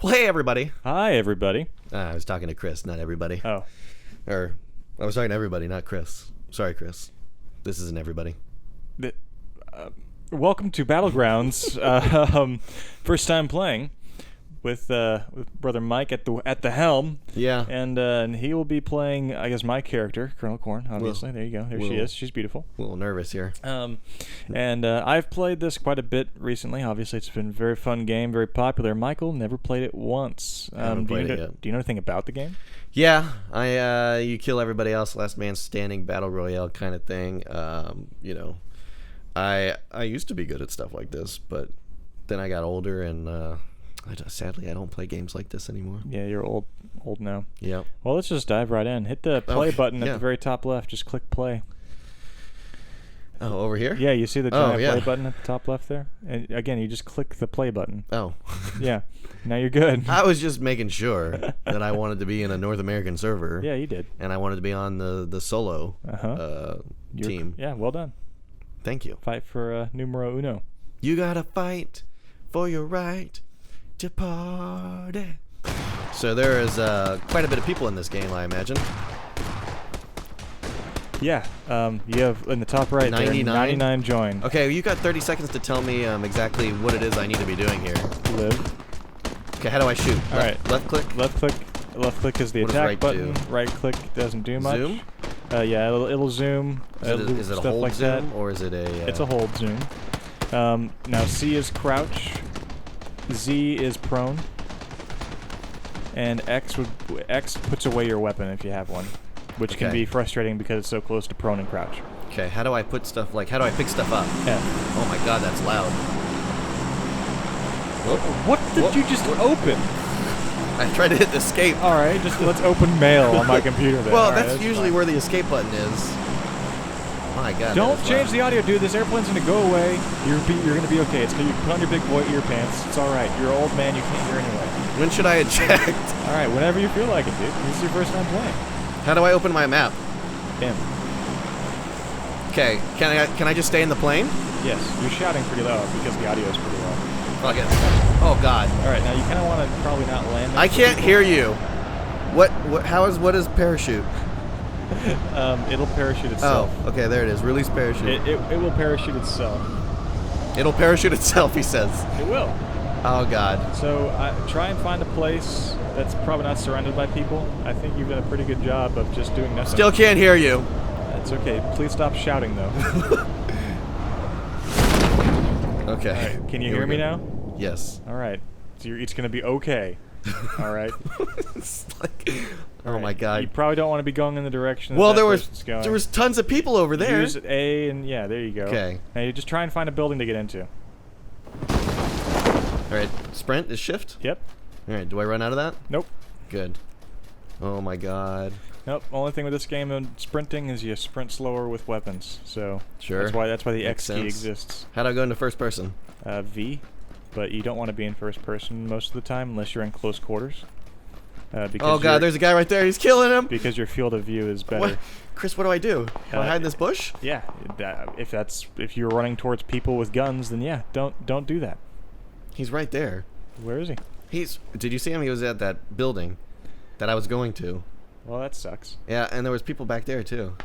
Well, hey, everybody. Hi, everybody. I was talking to Chris, not everybody. Oh. Or, I was talking to everybody, not Chris. Sorry, Chris. This isn't everybody. Welcome to Battlegrounds. First time playing with brother Mike at the helm. Yeah. And he will be playing, I guess, my character, Colonel Corn. Obviously, there you go. There she is. She's beautiful. A little nervous here. And I've played this quite a bit recently. Obviously, it's been a very fun game, very popular. Michael never played it once. I haven't played it yet. Do you know anything about the game? Yeah, you kill everybody else, last man standing, battle royale kind of thing. I used to be good at stuff like this, but then I got older and sadly I don't play games like this anymore. Yeah, you're old now. Yeah. Well, let's just dive right in. Hit the play button at the very top left. Just click play. Oh, over here? Yeah, you see the giant play button at the top left there? And again, you just click the play button. Oh. Yeah. Now you're good. I was just making sure that I wanted to be in a North American server. Yeah, you did. And I wanted to be on the solo team. Yeah, well done. Thank you. Fight for numero uno. You gotta fight for your right to party. So there is quite a bit of people in this game, I imagine. Yeah, you have in the top right 99 join. Okay, you got 30 seconds to tell me exactly what it is I need to be doing here. Live. Okay, how do I shoot? All right. Left click? Left click is the attack button. Do? Right click doesn't do much. Zoom? Yeah, it'll zoom. Is it a hold like zoom, that. or is it a... It's a hold zoom. Now C is crouch. Z is prone. And X puts away your weapon if you have one, which can be frustrating because it's so close to prone and crouch. Okay, how do I pick stuff up? F. Oh my god, that's loud. What did you just open? I tried to hit the escape. All right, let's open mail on my computer then. Well, All right, that's usually where the escape button is. My god. Don't change the audio, dude. This airplane's gonna go away. You're gonna be okay. It's gonna put on your big boy ear pants. It's all right. You're an old man. You can't hear anyway. When should I eject? All right, whenever you feel like it, dude. This is your first time playing. How do I open my map? M. Okay, can I just stay in the plane? Yes, you're shouting pretty loud because the audio is pretty loud. Fuck it. Oh god. All right, now you kind of want to probably not land. I can't hear you. What is parachute? It'll parachute itself. Oh, okay, there it is. Release parachute. It will parachute itself. It'll parachute itself, he says. It will. Oh god. So try and find a place that's probably not surrounded by people. I think you've done a pretty good job of just doing nothing. Still can't hear you. That's okay. Please stop shouting, though. Okay. Right. Can you hear me now? Yes. All right. So it's going to be okay. All right. It's like, oh my god. You probably don't want to be going in the direction. Well, that there was tons of people over there. Use A and yeah, there you go. Okay. Now you just try and find a building to get into. All right. Sprint is shift. Yep. All right. Do I run out of that? Nope. Good. Oh my god. Nope. Only thing with this game and sprinting is you sprint slower with weapons. So sure. That's why the Makes X key sense. exists. How do I go into first person? V, but you don't want to be in first person most of the time unless you're in close quarters. Oh god, there's a guy right there. He's killing him. Because your field of view is better. What? Chris, what do? Do I hide in this bush? Yeah. If you're running towards people with guns, then yeah, don't do that. He's right there. Where is he? Did you see him? He was at that building that I was going to. Well, that sucks. Yeah, and there was people back there too.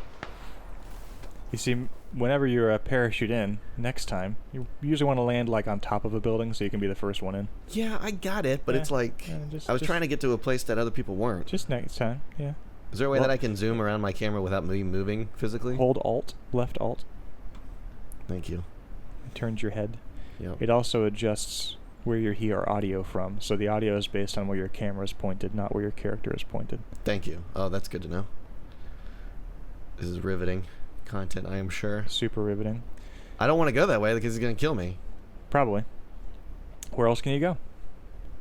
You see, whenever you're parachute in, next time, you usually want to land like on top of a building so you can be the first one in. Yeah, I got it, but it's like I was trying to get to a place that other people weren't. Just next time, yeah. Is there a way that I can zoom around my camera without me moving physically? Hold Alt, left Alt. Thank you. It turns your head. Yep. It also adjusts where you hear audio from, so the audio is based on where your camera is pointed, not where your character is pointed. Thank you. Oh, that's good to know. This is riveting content, I am sure. Super riveting. I don't want to go that way because he's going to kill me. Probably. Where else can you go?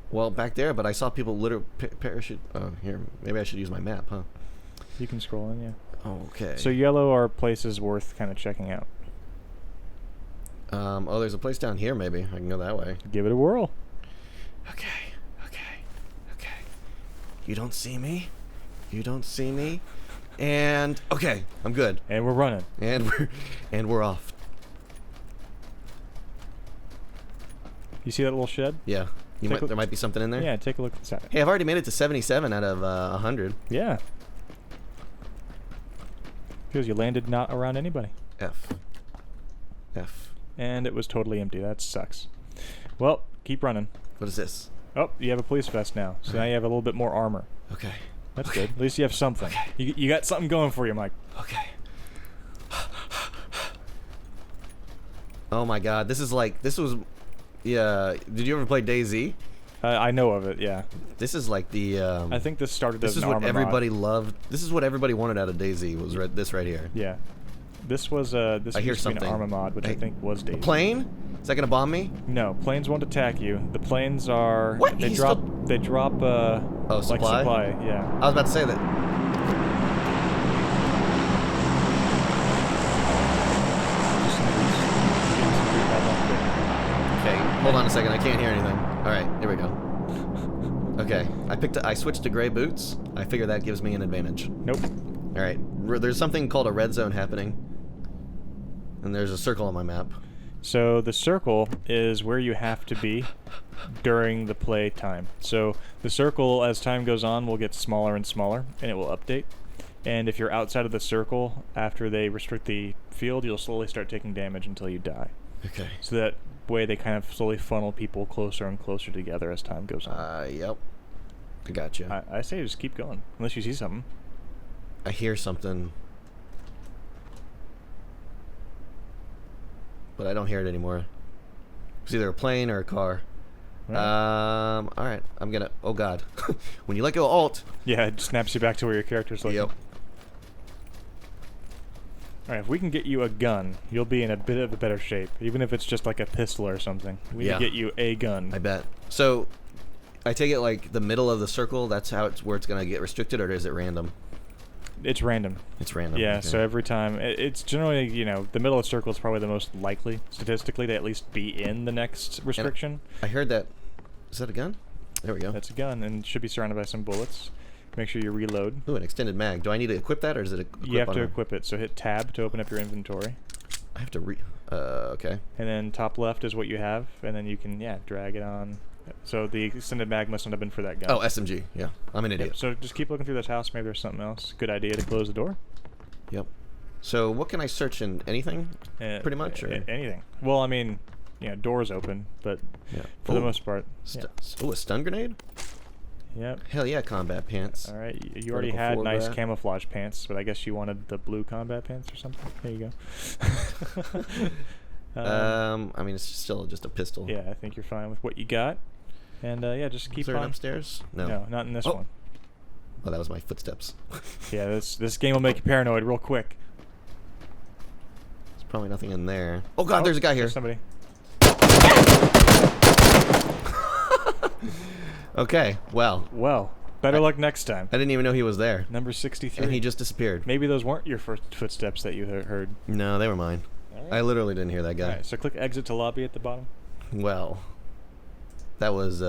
Well, back there, but I saw people literally parachute. Oh, here. Maybe I should use my map, huh? You can scroll in, yeah. Oh, okay. So yellow are places worth kind of checking out. Oh, there's a place down here, maybe. I can go that way. Give it a whirl. Okay. You don't see me? And okay, I'm good. And we're running. And we're off. You see that little shed? Yeah. There might be something in there? Yeah, take a look inside. Hey, I've already made it to 77 out of 100. Yeah. Because you landed not around anybody. F. And it was totally empty. That sucks. Well, keep running. What is this? Oh, you have a police vest now. So now you have a little bit more armor. Okay. That's good. At least you have something. Okay. You got something going for you, Mike. Okay. Oh my god, this was... Yeah, did you ever play DayZ? I know of it, yeah. This is like the... I think this started as this an is what armor everybody mod. loved. This is what everybody wanted out of DayZ, was this right here. Yeah. This was this I hear used to be an something. armor mod, which I think was DayZ. Plane? Is that gonna bomb me? No, planes won't attack you. The planes are... What? They He's drop... still- They drop, Oh, supply? like supply, yeah. I was about to say that. Okay, hold on a second. I can't hear anything. All right, here we go. Okay, I switched to gray boots. I figure that gives me an advantage. Nope. All right, there's something called a red zone happening, and there's a circle on my map. So the circle is where you have to be during the play time. So the circle, as time goes on, will get smaller and smaller, and it will update. And if you're outside of the circle, after they restrict the field, you'll slowly start taking damage until you die. Okay. So that way they kind of slowly funnel people closer and closer together as time goes on. Yep. I got you. I say just keep going, unless you see something. I hear something, but I don't hear it anymore. It's either a plane or a car. Right. All right. I'm gonna. Oh God. When you let go Alt. Yeah, it snaps you back to where your character's looking. Yep. Alright, if we can get you a gun, you'll be in a bit of a better shape. Even if it's just like a pistol or something. We can get you a gun. I bet. So, I take it like the middle of the circle, that's how where it's going to get restricted, or is it random? It's random. It's random. Yeah, okay. so every time... It's generally, you know, the middle of the circle is probably the most likely, statistically, to at least be in the next restriction. I heard that... Is that a gun? There we go. That's a gun, and it should be surrounded by some bullets. Make sure you reload. Ooh, an extended mag. Do I need to equip that, or is it equip You have on to my- equip it, so hit tab to open up your inventory. I have to okay. And then top left is what you have, and then you can, drag it on. So the extended mag must not have been for that gun. Oh, SMG. Yeah. I'm an idiot. Yep. So just keep looking through this house. Maybe there's something else. Good idea to close the door. Yep. So what can I search in? Anything? Pretty much? Or? Anything. Well, I mean, doors open, but Yeah. for the most part. Oh, a stun grenade? Yep. Hell yeah, combat pants. All right. You already Vertical had forward nice bat. camouflage pants, but I guess you wanted the blue combat pants or something. There you go. I mean, it's still just a pistol. Yeah, I think you're fine with what you got. And just keep Is there an on. upstairs? No. No, not in this Oh. one. Oh, that was my footsteps. Yeah, this game will make you paranoid real quick. There's probably nothing in there. Oh God, there's a guy here. There's somebody. Okay, Well, better luck next time. I didn't even know he was there. Number 63. And he just disappeared. Maybe those weren't your first footsteps that you heard. No, they were mine. All I literally didn't hear that guy. Alright, so click exit to lobby at the bottom. Well, that was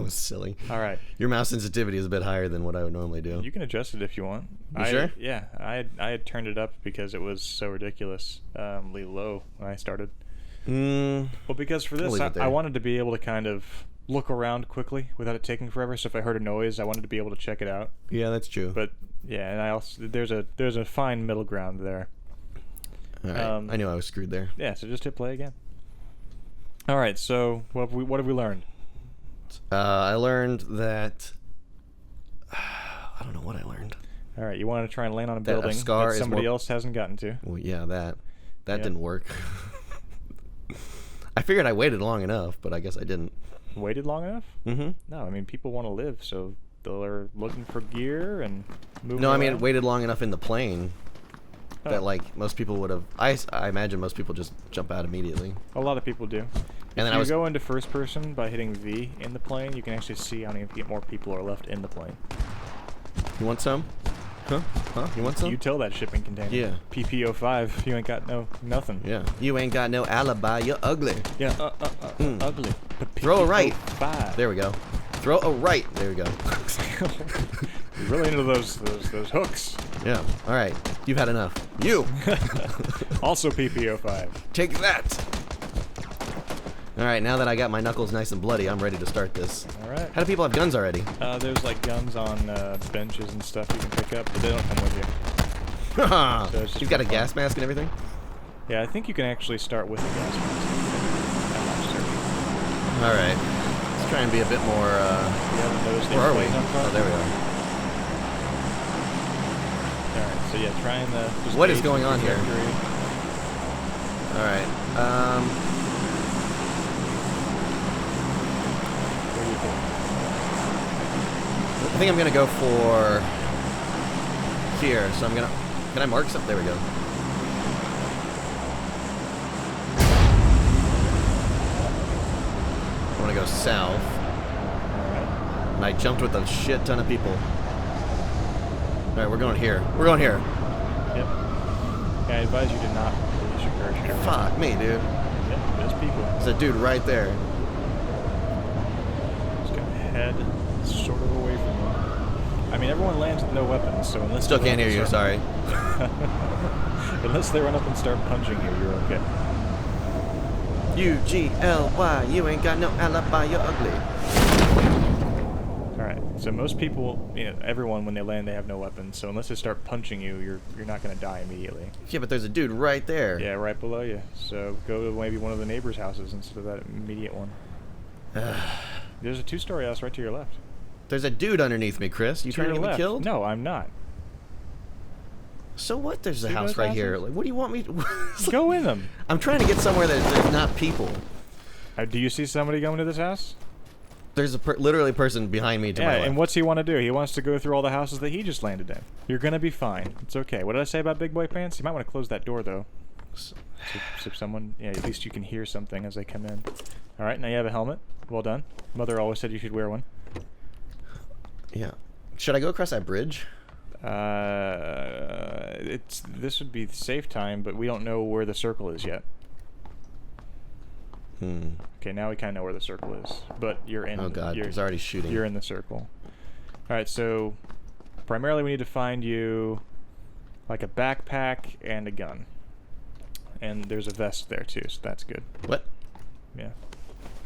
silly. Alright. Your mouse sensitivity is a bit higher than what I would normally do. You can adjust it if you want. You sure? Yeah, I had turned it up because it was so ridiculously low when I started. Well, because for I'll this, leave it there. I wanted to be able to kind of look around quickly without it taking forever. So if I heard a noise, I wanted to be able to check it out. Yeah, that's true. But yeah, and I also there's a fine middle ground there. All right. I knew I was screwed there. Yeah, so just hit play again. All right, so what have we learned? I learned that... I don't know what I learned. All right, you want to try and land on a That a building scar that is somebody more- else hasn't gotten to. Well, yeah, that Yep. didn't work. I figured I waited long enough, but I guess I didn't. Waited long enough? Mm-hmm. No, I mean people want to live, so they're looking for gear and moving. No, I mean around. waited long enough in the plane Oh. that like most people would have. I imagine most people just jump out immediately. A lot of people do. And If then you go into first person by hitting V in the plane, you can actually see how many more people are left in the plane. You want some? Huh? You want some? You tell that shipping container. Yeah. PPO5. You ain't got nothing. Yeah. You ain't got no alibi. You're ugly. Yeah. Ugly. Throw a right. PPO5. There we go. Throw a right. There we go. You're really into those hooks. Yeah. All right. You've had enough. You. Also PPO5. Take that. Alright, now that I got my knuckles nice and bloody, I'm ready to start this. Alright. How do people have guns already? There's like guns on benches and stuff you can pick up, but they don't come with you. So You've got a gas mask and everything? Yeah, I think you can actually start with a gas mask. I'm not certain. Alright. Let's try and be a bit more, where are we? Oh, there we are. Alright, so yeah, try and just what is going on here? Alright, What do you think? I think I'm gonna go for here, so I'm gonna... Can I mark something? There we go. I wanna go south. Alright. And I jumped with a shit ton of people. Alright, we're going here. We're going here. Yep. Yeah, I advise you to not release your parachute. Fuck me, dude. Yep, there's people. There's a dude right there. Just gonna head sort of away from them. I mean, everyone lands with no weapons, so unless Still can't hear you, sorry. Unless they run up and start punching you, you're okay. U-G-L-Y, you ain't got no alibi, you're ugly. Alright, so most people, you know, everyone when they land they have no weapons, so unless they start punching you, you're not gonna die immediately. Yeah, but there's a dude right there. Yeah, right below you. So go to maybe one of the neighbors' houses instead of that immediate one. There's a 2-story house right to your left. There's a dude underneath me, Chris. You To trying to your get me left. killed? No, I'm not. So what? There's a See house those right here. houses? Like, what do you want me to... Go in them. I'm trying to get somewhere that there's not people. Do you see somebody going to this house? There's a literally person behind me to my left. And what's he want to do? He wants to go through all the houses that he just landed in. You're gonna be fine. It's okay. What did I say about big boy pants? You might want to close that door though. So someone, yeah, at least you can hear something as they come in. All right, now you have a helmet. Well done. Mother always said you should wear one. Yeah. Should I go across that bridge? This would be safe time, but we don't know where the circle is yet. Okay, now we kind of know where the circle is, but you're in. Oh god, he's already shooting. You're in the circle. All right, so primarily we need to find you like a backpack and a gun, and there's a vest there too, so that's good. What? Yeah.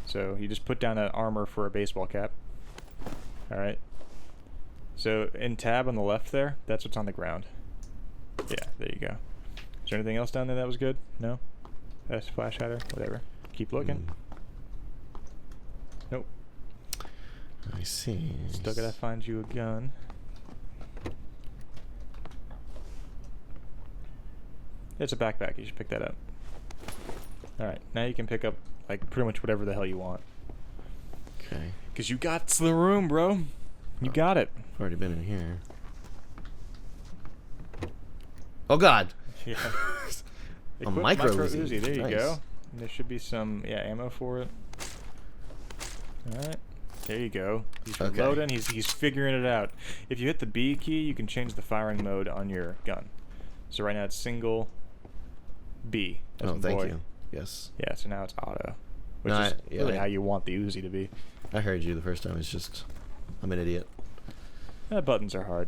So you just put down an armor for a baseball cap. All right. So in tab on the left there, that's what's on the ground. Yeah, there you go. Is there anything else down there that was good? No? That's flash hider? Whatever. Keep looking. Nope. I see. Still gotta find you a gun. It's a backpack. You should pick that up. Alright, now you can pick up like pretty much whatever the hell you want. Okay. Because you got the room, bro. You got it. I've already been in here. Oh god. Yeah. A micro Uzi. Uzi. There you Nice. go. And there should be some ammo for it. Alright. There you go. He's Okay. reloading. He's figuring it out. If you hit the B key, you can change the firing mode on your gun. So right now it's single B. As Oh, in thank boy. you. Yes. Yeah, so now it's auto. Which No, is yeah, really how you want the Uzi to be. I heard you the first time. It's just... I'm an idiot. Buttons are hard.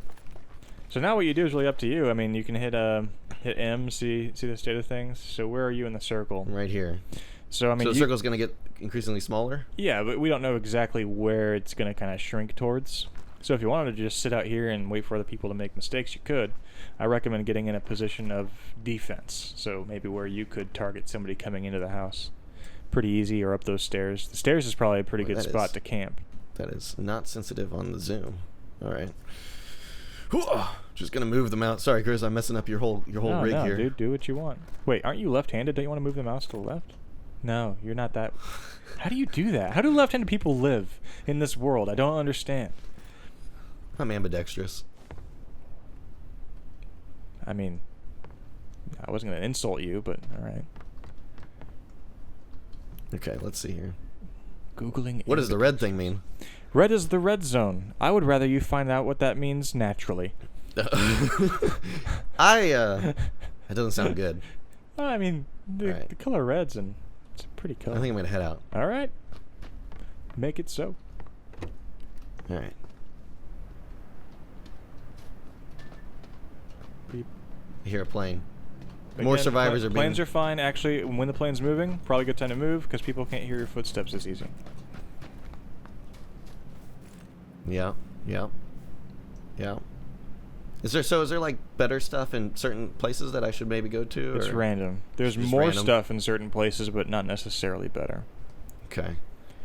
So now what you do is really up to you. I mean, you can hit M, see the state of things. So where are you in the circle? I'm right here. So I mean, so the circle's gonna get increasingly smaller? Yeah, but we don't know exactly where it's gonna kind of shrink towards. So if you wanted to just sit out here and wait for other people to make mistakes, you could. I recommend getting in a position of defense. So maybe where you could target somebody coming into the house. Pretty easy, or up those stairs. The stairs is probably a pretty good spot to camp. That is not sensitive on the zoom. All right. Just gonna move them out. Sorry, Chris, I'm messing up your whole rig no, here. Dude, do what you want. Wait, aren't you left-handed? Don't you want to move the mouse to the left? No, you're not that. How do you do that? How do left-handed people live in this world? I don't understand. I'm ambidextrous. I mean, I wasn't gonna insult you, but all right. Okay, let's see here. Googling. What does the red thing mean? Red is the red zone. I would rather you find out what that means naturally. That doesn't sound good. I mean, the color red's and it's a pretty color. I think I'm gonna head out. All right. Make it so. All right. Beep. I hear a plane. More survivors are being... Planes are fine. Actually, when the plane's moving, probably a good time to move because people can't hear your footsteps as easy. Yeah. Is there like better stuff in certain places that I should maybe go to? It's random. There's more stuff in certain places, but not necessarily better. Okay.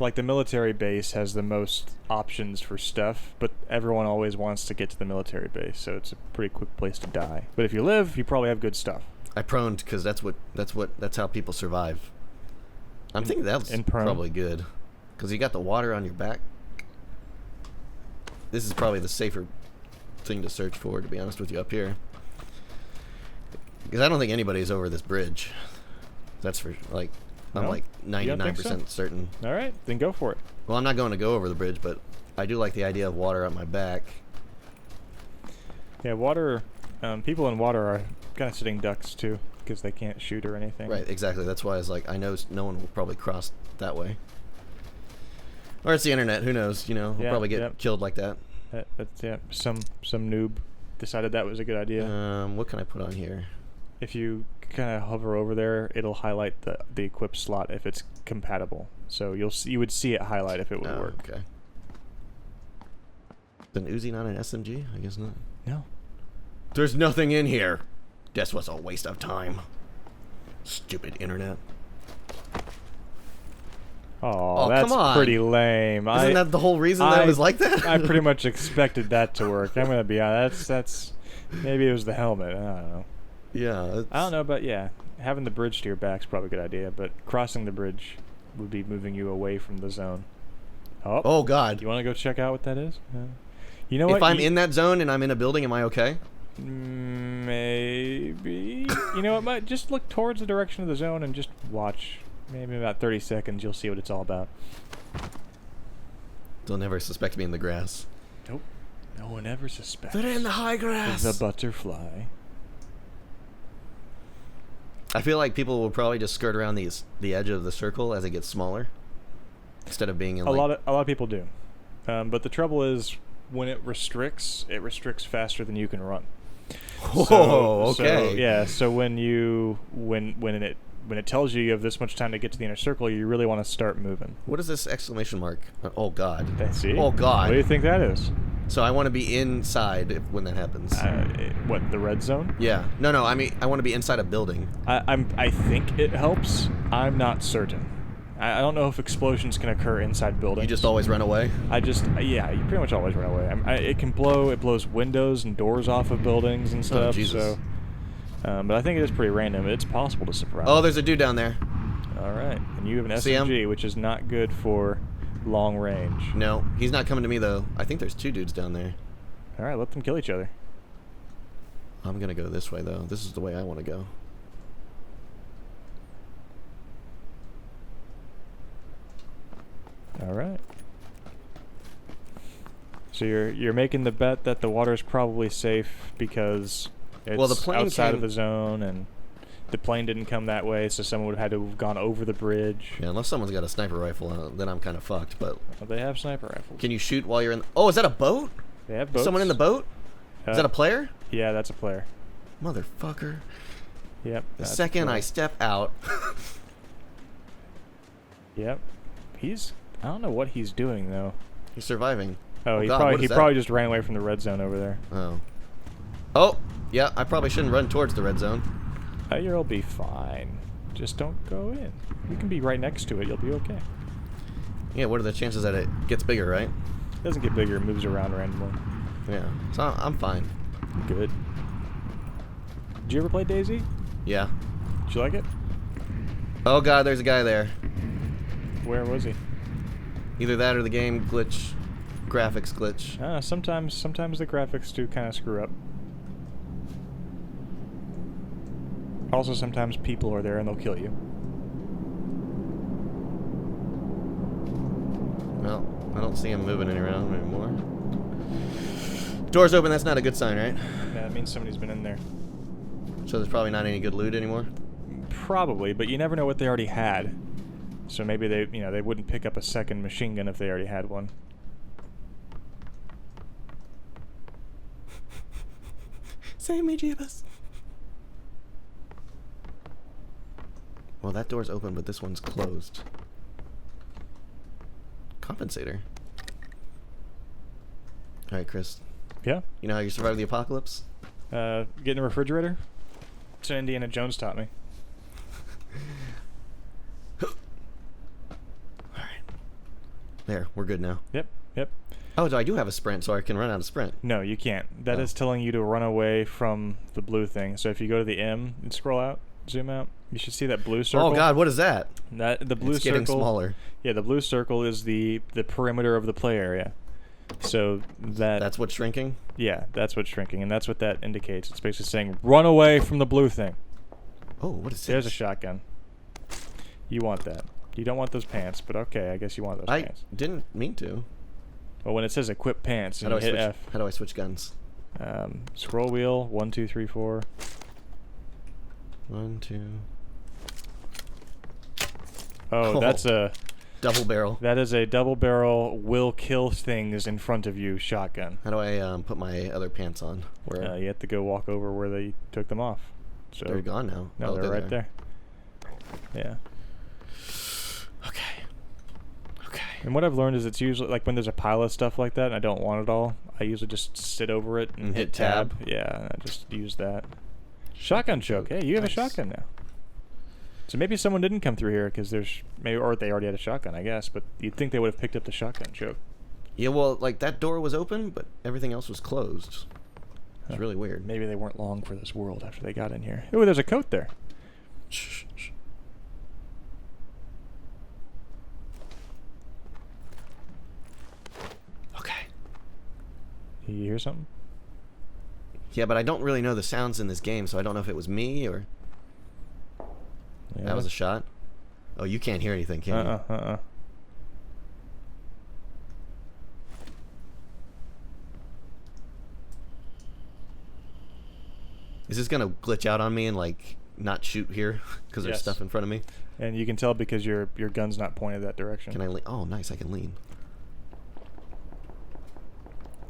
Like the military base has the most options for stuff, but everyone always wants to get to the military base, so it's a pretty quick place to die. But if you live, you probably have good stuff. I proned because that's how people survive. I'm thinking that's probably good because you got the water on your back. This is probably the safer thing to search for, to be honest with you, up here. Because I don't think anybody's over this bridge. That's for, like, I'm like 99% certain. All right, then go for it. Well, I'm not going to go over the bridge, but I do like the idea of water on my back. Yeah, water, people in water are kind of sitting ducks, too, because they can't shoot or anything. Right, exactly. That's why I was like, I know no one will probably cross that way. Or it's the internet, who knows, you know, we'll probably get killed like that. Some noob decided that was a good idea. What can I put on here? If you kind of hover over there, it'll highlight the equip slot if it's compatible. So you would see it highlight if it would work. Okay. Is an Uzi not an SMG? I guess not. No. There's nothing in here. This was a waste of time. Stupid internet. Oh, that's come on. pretty lame. Isn't that the whole reason that it was like that? I pretty much expected that to work. I'm gonna be honest. That's maybe it was the helmet. I don't know. Yeah. I don't know, but yeah, having the bridge to your back is probably a good idea. But crossing the bridge would be moving you away from the zone. Oh God. You want to go check out what that is? You know what? If I'm in that zone and I'm in a building, am I okay? Maybe. You know what? Just look towards the direction of the zone and just watch. Maybe about 30 seconds, you'll see what it's all about. They'll never suspect me in the grass. Nope. No one ever suspects. They're in the high grass. The butterfly. I feel like people will probably just skirt around the edge of the circle as it gets smaller, instead of being in. A lot of people do, but the trouble is when it restricts faster than you can run. Whoa. Okay. So, yeah. So when it tells you have this much time to get to the inner circle, you really want to start moving. What is this exclamation mark? Oh God. See? Oh God. What do you think that is? So I want to be inside when that happens. What, the red zone? Yeah. No. I mean, I want to be inside a building. I think it helps. I'm not certain. I don't know if explosions can occur inside buildings. You just always run away? Yeah, you pretty much always run away. It blows windows and doors off of buildings and stuff. Oh, Jesus. So, but I think it is pretty random. It's possible to surprise. Oh, there's a dude down there. All right, and you have an SMG, which is not good for long range. No, he's not coming to me though. I think there's two dudes down there. All right, let them kill each other. I'm gonna go this way though. This is the way I want to go. All right. So you're making the bet that the water is probably safe because it's the plane outside of the zone and the plane didn't come that way, so someone would have had to have gone over the bridge. Yeah, unless someone's got a sniper rifle, then I'm kind of fucked. But well, they have sniper rifles. Can you shoot while you're in? Oh, is that a boat? They have boats. Is someone in the boat? Is that a player? Yeah, that's a player. Motherfucker. Yep. The second I step out. Yep. I don't know what he's doing though. He's surviving. Oh, he probably just ran away from the red zone over there. Oh, yeah. I probably shouldn't run towards the red zone. You'll be fine. Just don't go in. You can be right next to it. You'll be okay. Yeah. What are the chances that it gets bigger? Right. It doesn't get bigger. It moves around randomly. Yeah. So I'm fine. Good. Did you ever play DayZ? Yeah. Did you like it? Oh God, there's a guy there. Where was he? Either that or the game glitch, graphics glitch. Sometimes the graphics do kind of screw up. Also, sometimes people are there and they'll kill you. Well, I don't see him moving around anymore. Door's open. That's not a good sign, right? Yeah, that means somebody's been in there. So there's probably not any good loot anymore. Probably, but you never know what they already had. So maybe they wouldn't pick up a second machine gun if they already had one. Save me, Jeebus. Well, that door's open, but this one's closed. Compensator. All right, Chris. Yeah? You know how you survived the apocalypse? Get in a refrigerator? That's what Indiana Jones taught me. Alright. There, we're good now. Yep. Oh, I do have a sprint, so I can run out of sprint. No, you can't. That is telling you to run away from the blue thing. So if you go to the M and scroll out, zoom out, you should see that blue circle. Oh God, what is that? The blue it's circle. Getting smaller. Yeah, the blue circle is the perimeter of the play area. So that's what's shrinking? Yeah, that's what's shrinking, and that's what that indicates. It's basically saying, run away from the blue thing. Oh, what is this? There's a shotgun. You want that. You don't want those pants, but okay, I guess you want those pants. I didn't mean to. Well, when it says equip pants and you hit F. How do I switch guns? Scroll wheel, 1, 2, 3, 4. 1, 2. Oh, that's a... Double barrel. That is a double barrel will kill things in front of you shotgun. How do I put my other pants on? Where? You have to go walk over where they took them off. So they're gone now. No, they're right there. Yeah. Okay. And what I've learned is it's usually like when there's a pile of stuff like that and I don't want it all, I usually just sit over it and hit tab. Yeah, I just use that. Shotgun choke. Hey, you have a shotgun now. So maybe someone didn't come through here because or they already had a shotgun, I guess. But you'd think they would have picked up the shotgun choke. Yeah, well, like that door was open, but everything else was closed. It's really weird. Maybe they weren't long for this world after they got in here. Oh, there's a coat there. Shh. Okay. You hear something? Yeah, but I don't really know the sounds in this game, so I don't know if it was me or... Yeah. That was a shot? Oh, you can't hear anything, can you? Is this gonna glitch out on me and like not shoot here because there's stuff in front of me? And you can tell because your gun's not pointed that direction. Can I lean? Oh, nice, I can lean.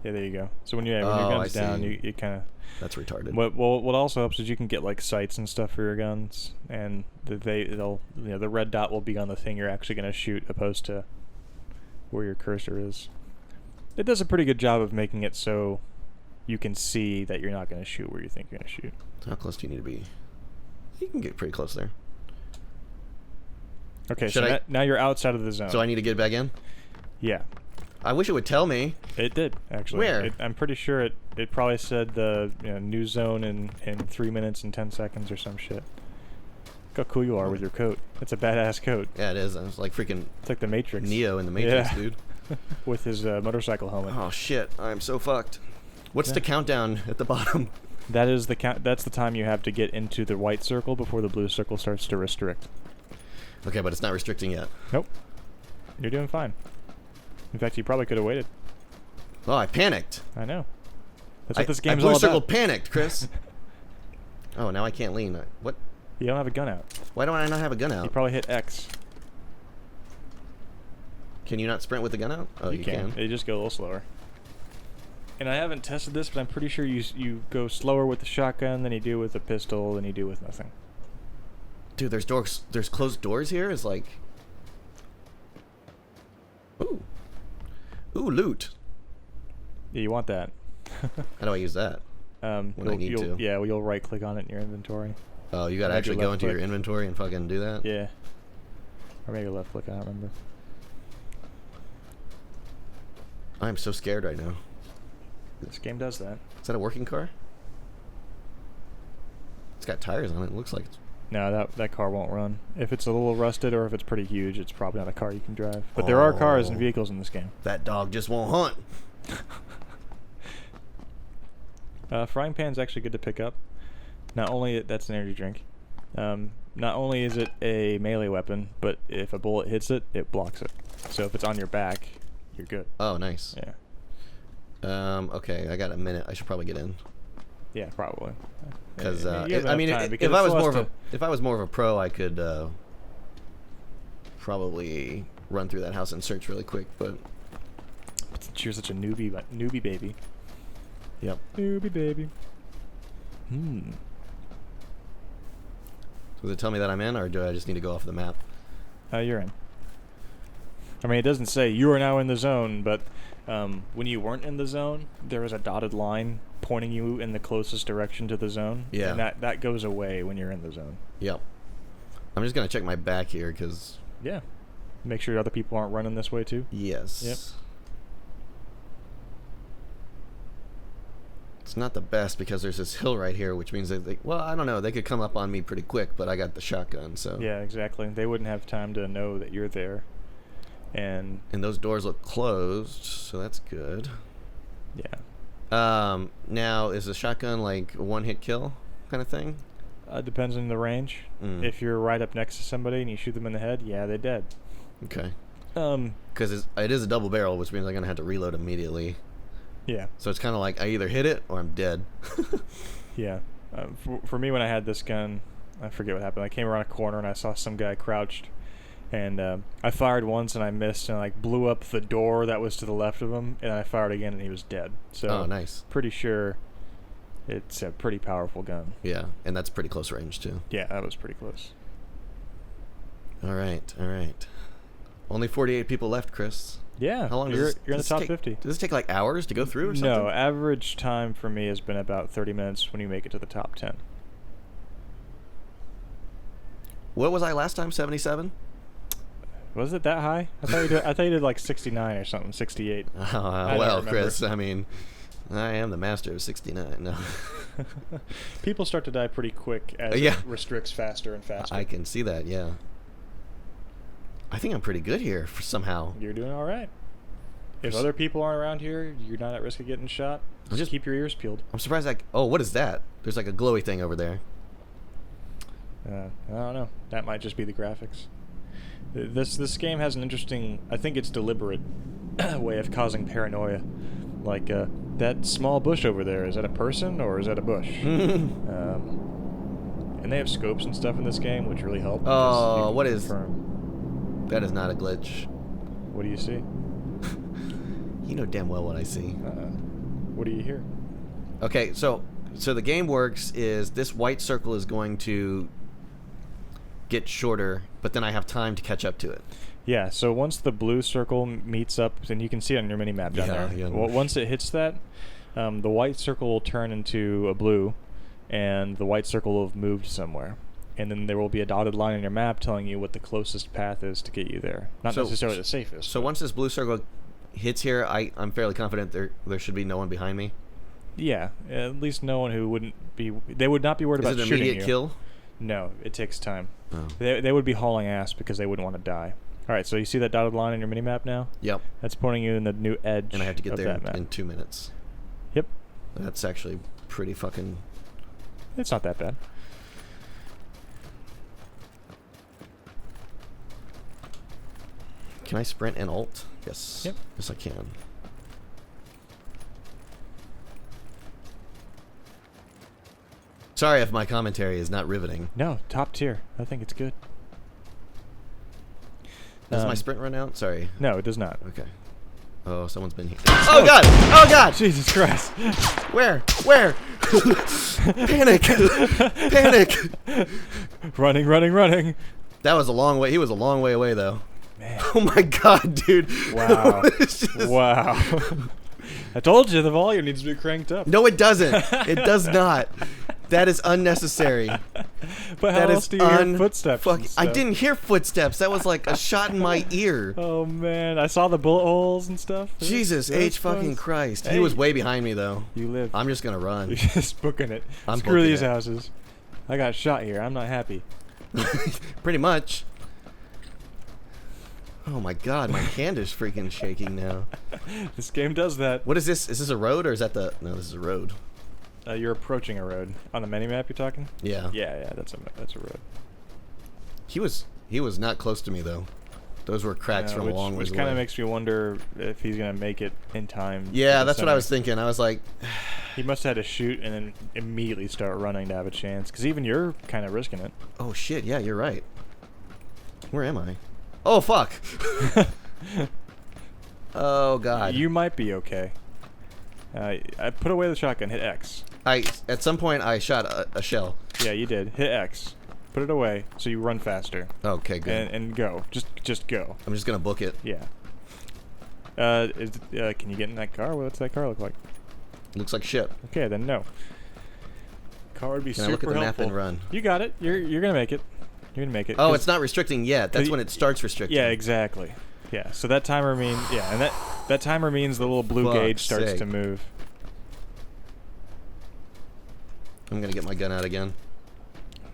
Yeah, there you go. So when your gun's down, you kind of... That's retarded. What also helps is you can get like sights and stuff for your guns, and the red dot will be on the thing you're actually going to shoot, opposed to where your cursor is. It does a pretty good job of making it so you can see that you're not going to shoot where you think you're going to shoot. How close do you need to be? You can get pretty close there. Okay, so now you're outside of the zone. So I need to get back in? Yeah. I wish it would tell me. It did, actually. Where? I'm pretty sure it probably said the new zone in 3 minutes and 10 seconds or some shit. Look how cool you are with your coat. It's a badass coat. Yeah, it is. It's like freaking... It's like the Matrix. Neo in the Matrix, dude. With his motorcycle helmet. Oh, shit. I'm so fucked. What's the countdown at the bottom? That is the count. That's the time you have to get into the white circle before the blue circle starts to restrict. Okay, but it's not restricting yet. Nope. You're doing fine. In fact, you probably could have waited. Oh, I panicked. I know. That's what this game's all about. Blue circle panicked, Chris. Oh, now I can't lean. What? You don't have a gun out. Why don't I not have a gun out? You probably hit X. Can you not sprint with the gun out? Oh, you can. You just go a little slower. And I haven't tested this, but I'm pretty sure you go slower with the shotgun than you do with the pistol than you do with nothing. Dude, there's doors. There's closed doors here. It's like... Ooh. Ooh, loot. Yeah, you want that. How do I use that? When I need to. Yeah, well, you'll right click on it in your inventory. Oh, you gotta actually go into your inventory and fucking do that? Yeah. Or maybe left click, I don't remember. I'm so scared right now. This game does that. Is that a working car? It's got tires on it. It looks like it's... No, that car won't run. If it's a little rusted or if it's pretty huge, it's probably not a car you can drive. But there are cars and vehicles in this game. That dog just won't hunt. Frying pan's actually good to pick up. Not only that's an energy drink. Not only is it a melee weapon, but if a bullet hits it, it blocks it. So if it's on your back, you're good. Oh, nice. Yeah. Okay, I got a minute. I should probably get in. Yeah, probably. Because I mean, if I was more of a pro, I could probably run through that house and search really quick. But since you're such a newbie baby. Yep. Newbie baby. Does it tell me that I'm in, or do I just need to go off the map? You're in. I mean, it doesn't say you are now in the zone, but when you weren't in the zone, there was a dotted line pointing you in the closest direction to the zone. Yeah. And that goes away when you're in the zone. Yep. I'm just going to check my back here, because... Yeah. Make sure other people aren't running this way, too. Yes. Yep. It's not the best, because there's this hill right here, which means that well, I don't know. They could come up on me pretty quick, but I got the shotgun, so... Yeah, exactly. They wouldn't have time to know that you're there. And those doors look closed, so that's good. Yeah. Now, is the shotgun like a one-hit kill kind of thing? Depends on the range. If you're right up next to somebody and you shoot them in the head, yeah, they're dead. Okay. Because it is a double barrel, which means I'm going to have to reload immediately. Yeah. So it's kind of like I either hit it or I'm dead. Yeah. For me, when I had this gun, I forget what happened. I came around a corner and I saw some guy crouched. And I fired once and I missed and like blew up the door that was to the left of him, and I fired again and he was dead. So oh, nice. Pretty sure it's a pretty powerful gun. Yeah, and that's pretty close range too. Yeah, that was pretty close. All right, all right. Only 48 people left, Chris. Yeah, How long you're does in the top take, 50. Does this take like hours to go through or something? No, average time for me has been about 30 minutes when you make it to the top 10. What was I last time? 77? Was it that high? I thought you did like 69 or something, 68. Oh, well, Chris, I mean, I am the master of 69. No. People start to die pretty quick as it restricts faster and faster. I can see that, yeah. I think I'm pretty good here somehow. You're doing all right. If other people aren't around here, you're not at risk of getting shot. Just keep your ears peeled. I'm surprised. Oh, what is that? There's like a glowy thing over there. I don't know. That might just be the graphics. This game has an interesting, I think it's deliberate, way of causing paranoia. Like, that small bush over there, is that a person or is that a bush? And they have scopes and stuff in this game, which really help. Oh, what is... That is not a glitch. What do you see? You know damn well what I see. What do you hear? Okay, so the game works is this white circle is going to get shorter, but then I have time to catch up to it. Yeah, so once the blue circle meets up, and you can see it on your mini-map down there. Yeah. Well, once it hits that, the white circle will turn into a blue, and the white circle will have moved somewhere. And then there will be a dotted line on your map telling you what the closest path is to get you there. Not necessarily the safest. So once this blue circle hits here, I'm fairly confident there should be no one behind me. Yeah, at least no one who wouldn't be... They would not be worried about shooting you. Is it an immediate kill? No, it takes time. Oh. They would be hauling ass because they wouldn't want to die. All right, so you see that dotted line on your minimap now? Yep. That's pointing you in the new edge. And I have to get there in 2 minutes. Yep. That's actually pretty fucking... It's not that bad. Can I sprint and ult? Yes. Yep. Yes, I can. Sorry if my commentary is not riveting. No, top tier. I think it's good. Does my sprint run out? Sorry. No, it does not. Okay. Oh, someone's been here. Oh, God! Oh, God! Jesus Christ. Where? Panic! Panic! Running. That was a long way. He was a long way away, though. Man. Oh, my God, dude. Wow. Wow. I told you the volume needs to be cranked up. No, it doesn't. It does not. That is unnecessary. But how else do you hear footsteps? I didn't hear footsteps. That was like a shot in my ear. Oh man, I saw the bullet holes and stuff. Jesus H fucking Christ. Hey. He was way behind me though. You live. I'm just gonna run. You're just booking it. Screw these houses. I got shot here. I'm not happy. Pretty much. Oh my God, my hand is freaking shaking now. This game does that. What is this? Is this a road or is that the... No, this is a road. You're approaching a road. On the minimap you're talking? Yeah. Yeah, that's a road. He was not close to me though. Those were cracks from a long ways away. Which kind of makes me wonder if he's gonna make it in time. Yeah, that's what I was thinking. I was like... He must have had to shoot and then immediately start running to have a chance. Because even you're kind of risking it. Oh shit, yeah, you're right. Where am I? Oh fuck! Oh God. You might be okay. I put away the shotgun. Hit X. At some point I shot a shell. Yeah, you did. Hit X. Put it away so you run faster. Okay, good. And go. Just go. I'm just gonna book it. Yeah. Can you get in that car? What's that car look like? Looks like shit. Okay, then no. Car would be Can super I look at the helpful. map and run? You got it. You're gonna make it. You're gonna make it. Oh, it's not restricting yet. That's when it starts restricting. Yeah, exactly. Yeah, so that timer means and that timer means the little blue gauge starts to move. I'm gonna get my gun out again.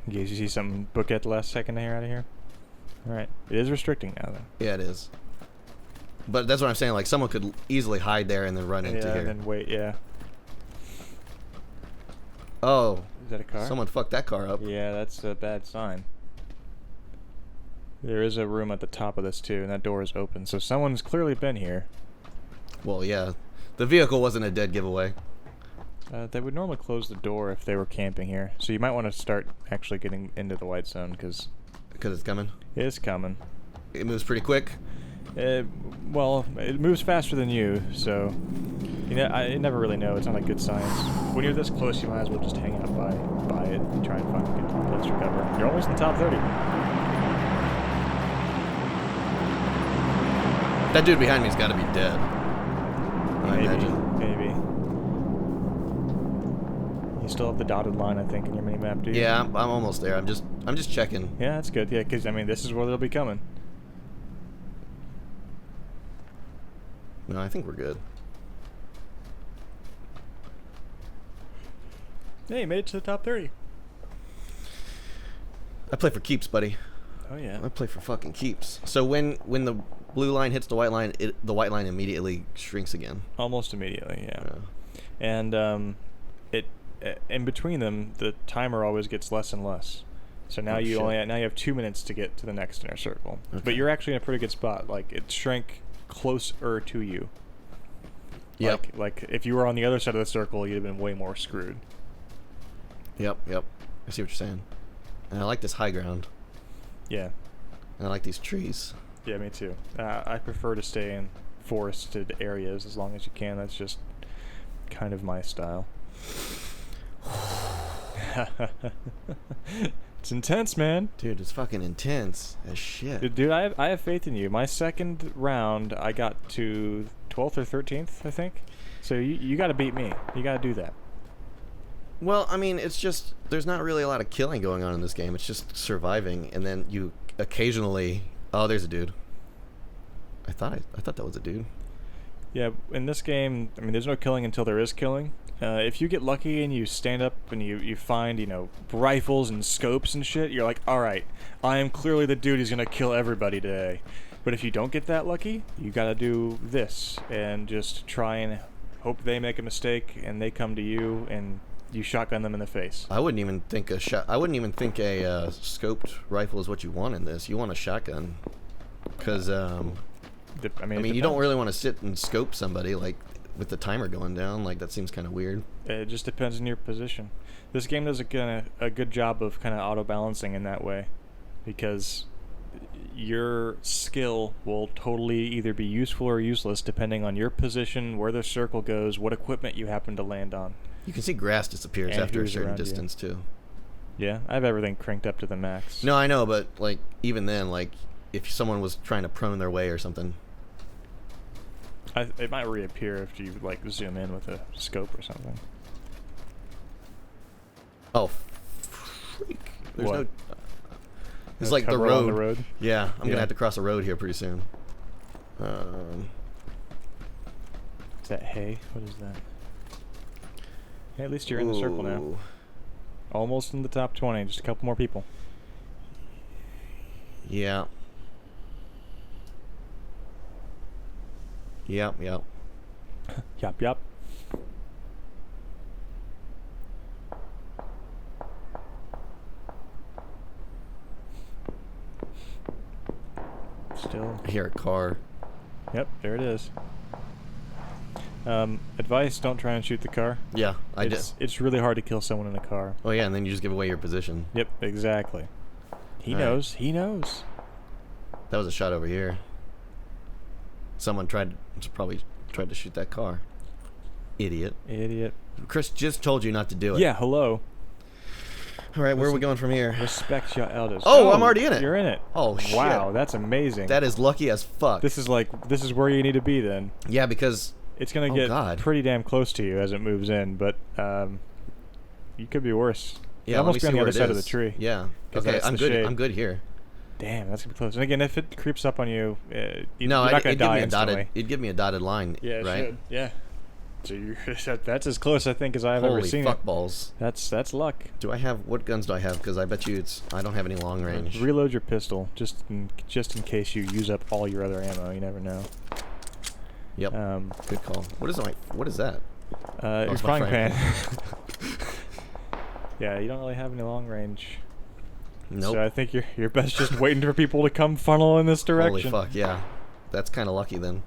In case you see something book at the last second to hear out of here. All right, it is restricting now though. Yeah, it is. But that's what I'm saying. Like someone could easily hide there and then run into here. Yeah, and then wait. Yeah. Oh. Is that a car? Someone fucked that car up. Yeah, that's a bad sign. There is a room at the top of this too, and that door is open, so someone's clearly been here. Well, yeah. The vehicle wasn't a dead giveaway. They would normally close the door if they were camping here, so you might want to start actually getting into the white zone, because it's coming? It is coming. It moves pretty quick? Well, it moves faster than you, so I never really know. It's not like good science. When you're this close, you might as well just hang out by it and try and find a good place to recover. You're almost in the top 30. That dude behind me's got to be dead. I imagine. Maybe. You still have the dotted line, I think, in your mini-map, do you? Yeah, I'm almost there. I'm just checking. Yeah, that's good. Yeah, because, I mean, this is where they'll be coming. No, I think we're good. Hey, you made it to the top 30. I play for keeps, buddy. Oh, yeah. I play for fucking keeps. So when the blue line hits the white line, the white line immediately shrinks again. Almost immediately, yeah. And in between them, the timer always gets less and less. So now you have 2 minutes to get to the next inner circle. Okay. But you're actually in a pretty good spot. Like, it shrank closer to you. Yep. Like if you were on the other side of the circle, you'd have been way more screwed. Yep. I see what you're saying. And I like this high ground. Yeah. And I like these trees. Yeah, me too. I prefer to stay in forested areas as long as you can. That's just kind of my style. It's intense, man. Dude, it's fucking intense as shit. Dude, I have faith in you. My second round, I got to 12th or 13th, I think. So you got to beat me. You got to do that. Well, I mean, it's just there's not really a lot of killing going on in this game. It's just surviving, and then you occasionally. Oh, there's a dude. I thought that was a dude. Yeah, in this game, I mean, there's no killing until there is killing. If you get lucky and you stand up and you find, rifles and scopes and shit, you're like, all right, I am clearly the dude who's going to kill everybody today. But if you don't get that lucky, you got to do this and just try and hope they make a mistake and they come to you and you shotgun them in the face. I wouldn't even think a scoped rifle is what you want in this. You want a shotgun. Because, I mean you don't really want to sit and scope somebody, like, with the timer going down. Like, that seems kind of weird. It just depends on your position. This game does a good job of kind of auto-balancing in that way, because your skill will totally either be useful or useless depending on your position, where the circle goes, what equipment you happen to land on. You can see grass disappears after a certain distance, too. Yeah, I have everything cranked up to the max. No, I know, but, like, even then, like, if someone was trying to prone their way or something... It might reappear if you, like, zoom in with a scope or something. Oh, freak. There's what? It's like the road. On the road? Yeah, I'm going to have to cross a road here pretty soon. Is that hay? What is that? Hey, at least you're in the circle now. Almost in the top 20. Just a couple more people. Yeah. Yep. Yup. Still. I hear a car. Yep, there it is. Advice, don't try and shoot the car. Yeah, I did. It's really hard to kill someone in a car. Oh, yeah, and then you just give away your position. Yep, exactly. He knows. That was a shot over here. Someone probably tried to shoot that car. Idiot. Idiot. Chris just told you not to do it. Yeah, hello. All right, where are we going from here? Respect your elders. Oh, I'm already in it. You're in it. Oh, shit. Wow, that's amazing. That is lucky as fuck. This is where you need to be then. Yeah, because it's gonna get pretty damn close to you as it moves in, but you could be worse. Yeah, almost be on the other side of the tree. Yeah. Okay, I'm good. I'm good here. Damn, that's gonna be close. And again, if it creeps up on you, you're no, not gonna die instantly. It'd give me a dotted line. Yeah, it right? should. Yeah. So that's as close I think as I've ever seen. Holy fuck balls. That's luck. Do I have what guns do I have? Because I bet you I don't have any long range. Reload your pistol just in case you use up all your other ammo. You never know. Yep. Good call. What is that? Your frying pan. Yeah, you don't really have any long range. Nope. So I think you're best just waiting for people to come funnel in this direction. Holy fuck, yeah. That's kind of lucky then.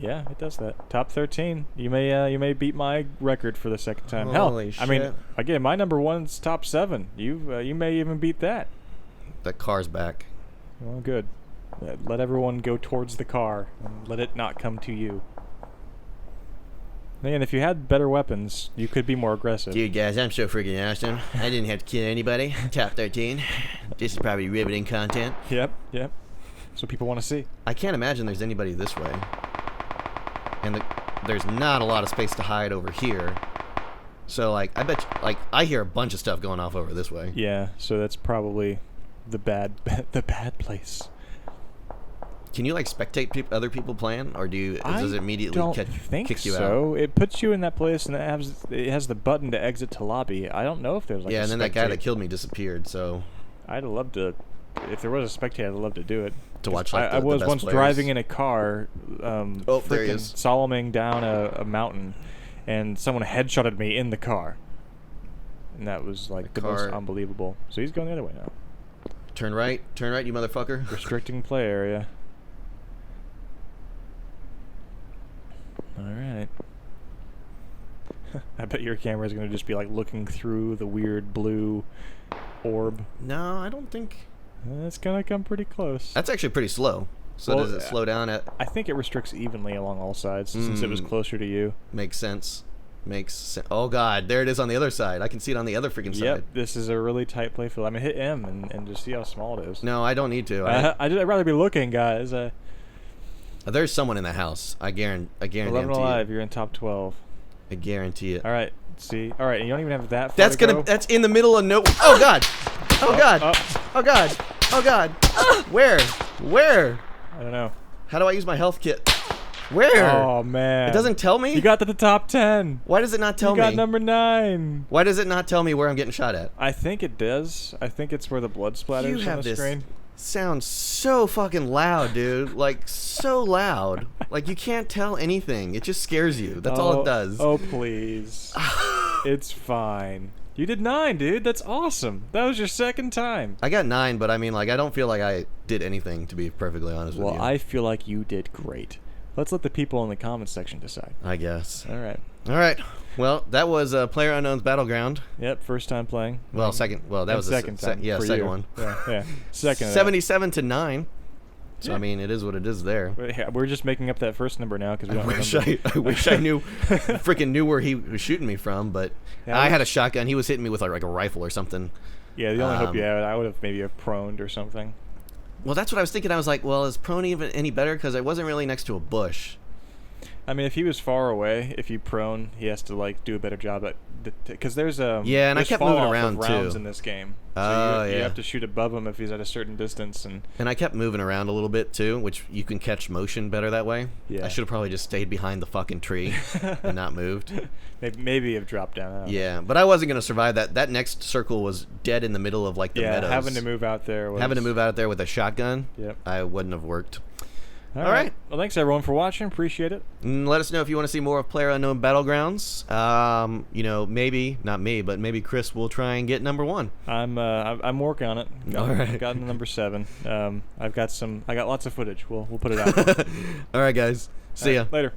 Yeah, it does that. Top 13. You may beat my record for the second time. Holy shit. I mean, again, my number one's top 7. You may even beat that. That car's back. Well, good. Let everyone go towards the car and let it not come to you. Man, if you had better weapons, you could be more aggressive. Dude, guys, I'm so freaking awesome. I didn't have to kill anybody. Top 13. This is probably riveting content. Yep. That's what people want to see. I can't imagine there's anybody this way. And there's not a lot of space to hide over here. So, I bet I hear a bunch of stuff going off over this way. Yeah, so that's probably the bad place. Can you spectate other people playing, or does it immediately kick you so. out? It puts you in that place, and it has the button to exit to lobby. I don't know if there's and then that guy that killed me disappeared. So I'd love to, if there was a spectator, I'd love to do it. To watch I was once driving in a car, there he is, Soloming down a mountain, and someone headshotted me in the car, and that was the most unbelievable. So he's going the other way now. Turn right, you motherfucker. Restricting play area. Alright. I bet your camera is going to just be looking through the weird blue orb. No, I don't think. It's going to come pretty close. That's actually pretty slow. So does it slow down at? I think it restricts evenly along all sides since it was closer to you. Makes sense. Oh god, there it is on the other side. I can see it on the other freaking side. Yep, this is a really tight playfield. I mean, hit M and just see how small it is. No, I don't need to. I'd rather be looking, guys. There's someone in the house. I guarantee 11 alive. You're in top 12. I guarantee it. All right. See. All right. And you don't even have that far to go. That's in the middle of no. Oh god. Oh god. Oh god. Oh god. Where? I don't know. How do I use my health kit? Where? Oh man. It doesn't tell me. You got to the top 10. Why does it not tell me? You got number 9. Why does it not tell me where I'm getting shot at? I think it does. I think it's where the blood splatters on the screen. Sounds so fucking loud, dude. So loud. You can't tell anything. It just scares you. That's all it does. Oh, please. It's fine. You did 9, dude. That's awesome. That was your second time. I got 9, but I mean, I don't feel like I did anything, to be perfectly honest with you. Well, I feel like you did great. Let's let the people in the comments section decide. I guess. All right. Well, that was Player Unknowns Battleground. Yep, first time playing. Well, second. Well, that was the second time. Yeah, second one. Yeah. Second. 77 to 9. So I mean, it is what it is there. We're just making up that first number now because we don't remember. I wish I freaking knew where he was shooting me from, but I had a shotgun. He was hitting me with a rifle or something. Yeah, the only hope you had, I would have maybe proned or something. Well, that's what I was thinking. I was like, well, is prone even any better? Because I wasn't really next to a bush. I mean, if he was far away, if you prone, he has to do a better job at because there's and I kept moving around rounds too in this game. So you have to shoot above him if he's at a certain distance, and I kept moving around a little bit too, which you can catch motion better that way. Yeah. I should have probably just stayed behind the fucking tree and not moved. Maybe have dropped down. Yeah, but I wasn't gonna survive that. That next circle was dead in the middle of the meadows. Having to move out there with a shotgun. Yep. I wouldn't have worked. All right. Well, thanks everyone for watching. Appreciate it. And let us know if you want to see more of Player Unknown Battlegrounds. Maybe not me, but maybe Chris will try and get number 1. I'm working on it. I've gotten to number 7. I got lots of footage. We'll put it out. All right, guys. See ya. Later.